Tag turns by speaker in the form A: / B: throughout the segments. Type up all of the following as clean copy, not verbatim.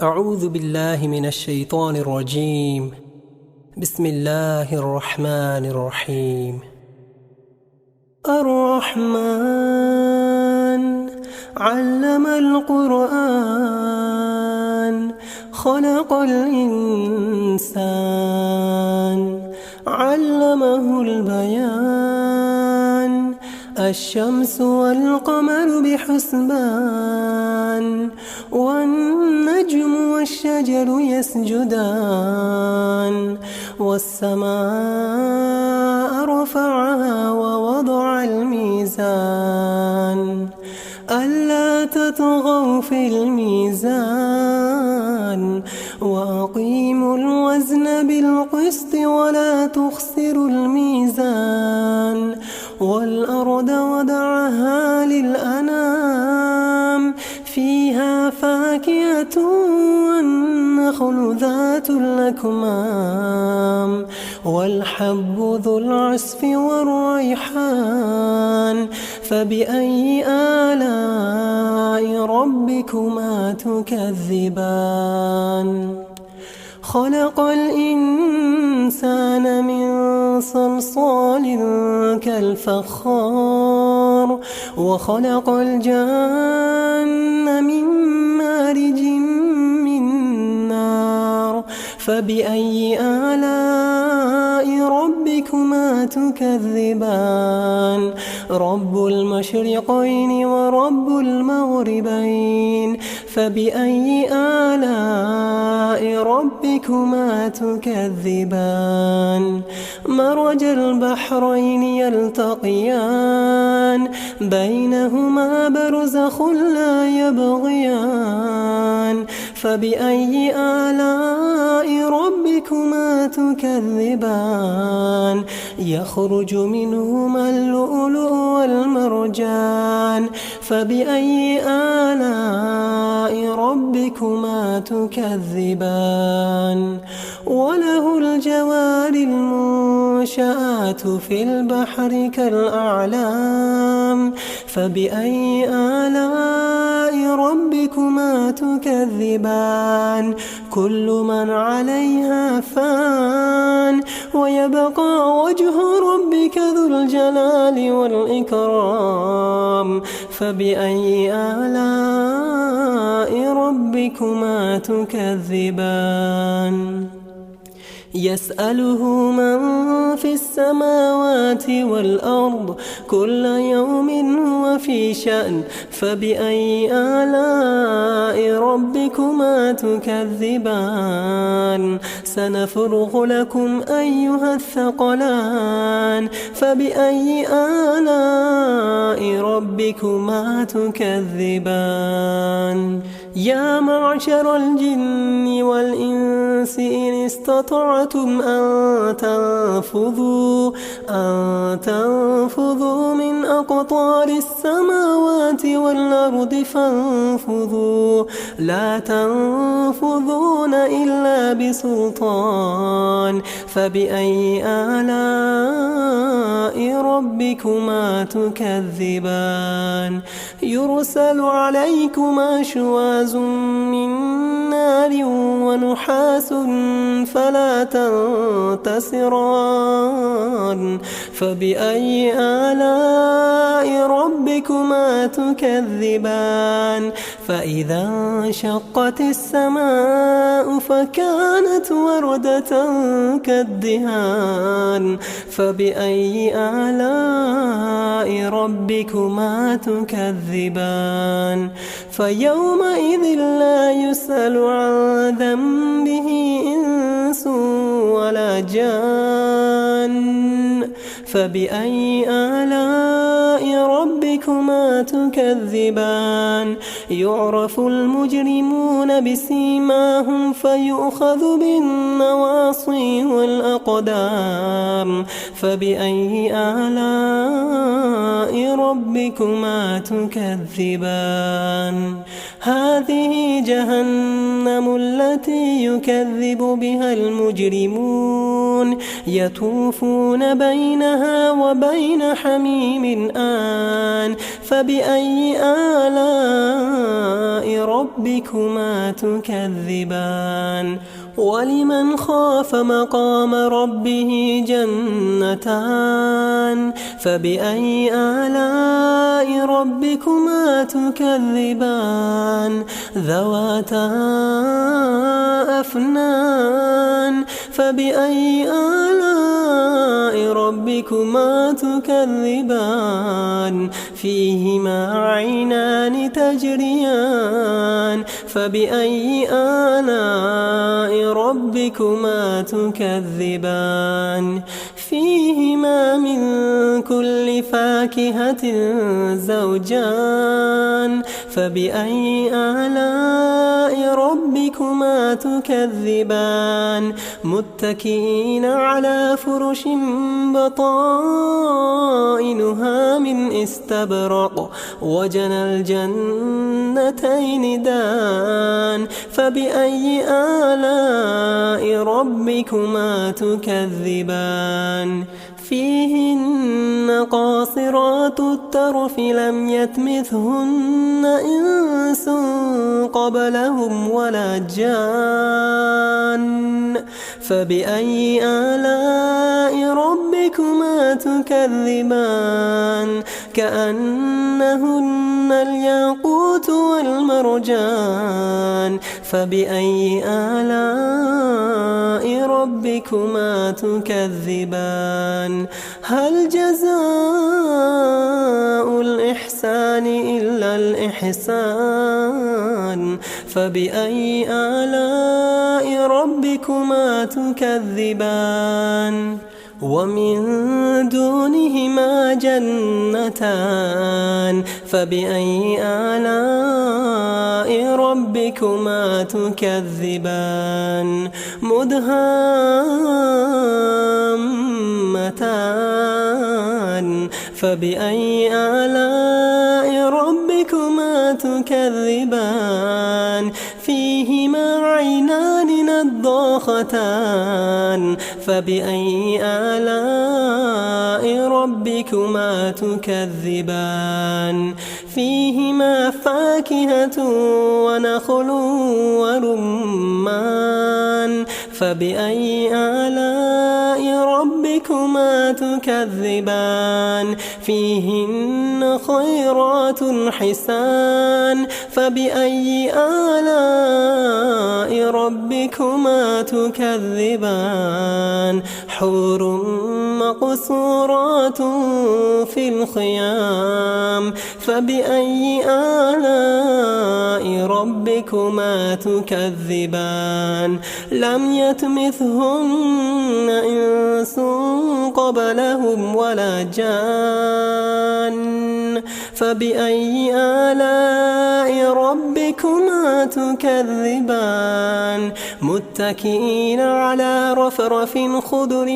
A: أعوذ بالله من الشيطان الرجيم. بسم الله الرحمن الرحيم. الرحمن علم القرآن خلق الإنسان علمه البيان الشمس والقمر بحسبان والنجم والشجر يسجدان والسماء رفعها ووضع الميزان ألا تطغوا في الميزان وأقيموا الوزن بالقسط ولا تخسروا الميزان والأرض وضعها للأنام فيها فاكهة والنخل ذات الأكمام والحب ذو العصف والريحان فبأي آلاء ربكما تكذبان خلق الإنسان من صلصال كالفخار وخلق الجن من مارج من نار فبأي آلاء ربكما تكذبان رب المشرقين ورب المغربين فبأي آلاء ربكما تكذبان مرج البحرين يلتقيان بينهما برزخ لا يبغيان فبأي آلاء ربكما تكذبان يخرج منهما اللؤلؤ والمرجان فبأي آلاء ربكما تكذبان وله الجوار المنشآت في البحر كالأعلام فبأي آلاء ربكما تكذبان كل من عليها فان ويبقى وجه ربك ذو الجلال والإكرام فبأي آلاء ربكما تكذبان يسأله من في السماوات والأرض كل يوم هو في شأن فبأي آلاء ربكما تكذبان سنفرغ لكم أيها الثقلان فبأي آلاء ربكما تكذبان يا معشر الجن والإنس إن استطعتم أن تنفذوا من أقطار السماوات والأرض فانفذوا لا تنفذون إلا بسلطان فبأي آلاء ربكما تكذبان يرسل عليكما شواظ من نار ونحاس فلا تنتصران فبأي آلاء ربكما تكذبان فإذا انشقت السماء فكانت وردة كالدهان فبأي آلاء ربكما تكذبان فيومئذ لا يسأل عن ذنبه إنس ولا جان فبأي آلاء ربكما تكذبان يعرف المجرمون بسيماهم فيؤخذ بالنواصي والأقدام فبأي آلاء ربكما تكذبان هذه جهنم التي يكذب بها المجرمون يطوفون بينها وبين حميم آن فبأي آلاء ربكما تكذبان ولمن خاف مقام ربه جنتان فبأي آلاء ربكما تكذبان ذواتا أفنان فبأي آلاء ربكما تكذبان فيهما عينان تجريان فبأي آلاء ربكما تكذبان فيهما من كل فاكهة زوجان فبأي آلاء ربكما تكذبان متكئين على فرش بطائنها من استبرق وجنى الجنتين دان فبأي آلاء ربكما تكذبان فيهن قاصرات الطرف لم يطمثهن إنس قبلهم ولا جان فبأي آلاء ربكما تكذبان كأنهن الياقوت والمرجان فبأي آلاء ربكما تكذبان هل جزاء الإحسان إلا الإحسان فبأي آلاء ربكما تكذبان ومن دونهما جنتان فبأي آلاء ربكما تكذبان مدهامتان فبأي آلاء ربكما تكذبان فيهما عينان نضاختان فبأي آلاء ربكما تكذبان فيهما فاكهة ونخل ورمان فبأي آلاء ربكما تكذبان فيهن خيرات حسان فبأي آلاء ربكما تكذبان حور مقصورات في الخيام فبأي آلاء ربكما تكذبان لم يطمثهن إنس قبلهم ولا جان فبأي آلاء ربكما تكذبان متكئين على رفرف خضر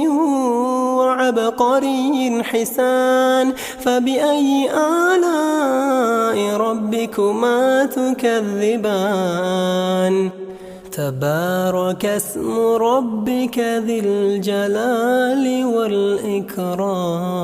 A: وعبقري حسان فبأي آلاء ربكما تكذبان تبارك اسم ربك ذي الجلال والإكرام.